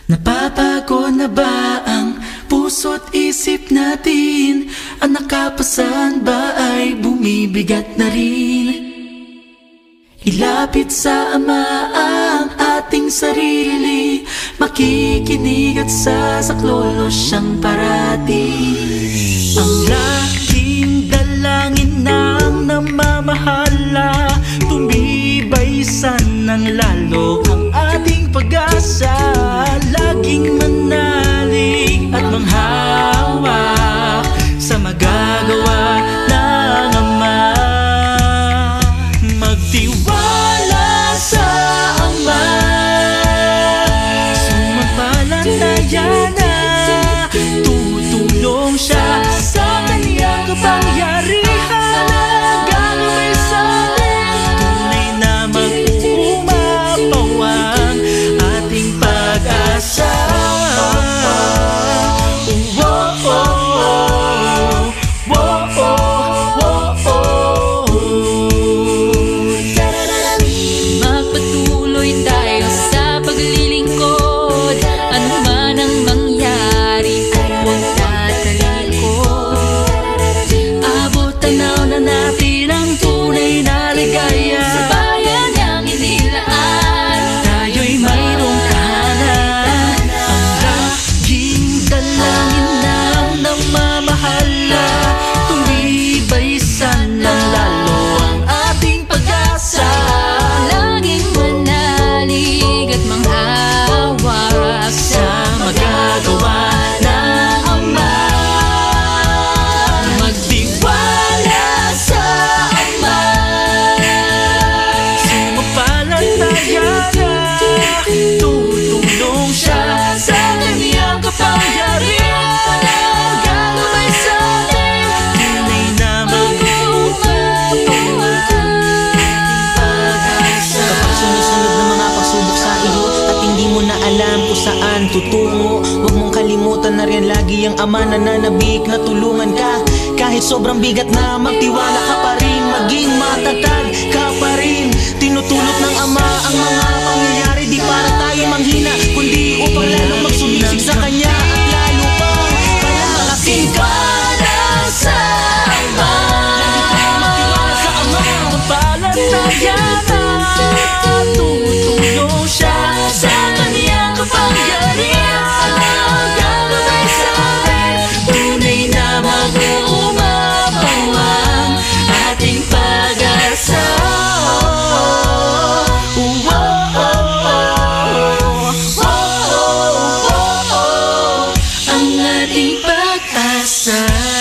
Napapago na ba ang puso't isip natin? Ang nakapasan ba ay bumibigat na rin? Ilapit sa Ama ang ating sarili, makikinig at sasaklolo siyang parati. Ang laging dalangin ng namamahala, tumibay sanang lalo ang ating pag-asa. Laging manalig at manghawak sa magagawa ng Ama. Magtiwala sa Ama, sumampalataya na tutulong siya sa kaniyang kapangyarihan. Gagawin sa atin, tunay na mag-uumapaw ang ating pag-asa. Tutungo, huwag mong kalimutan na rin lagi ang Ama nananabik na tulungan ka. Kahit sobrang bigat na magtiwala ka pa rin, maging matatag ka pa rin. Tinutulot ng Ama ang mga pangyayari, di para tayo manghina, kundi upang lalong magsumiksik sa Kanya at lalo pang palakasin ka sa Ama. Lagi tayong magtiwala sa Ama, magpalataya na tutulong siya sa Kaniyang kapangyarihan. Ang ating pag-asa.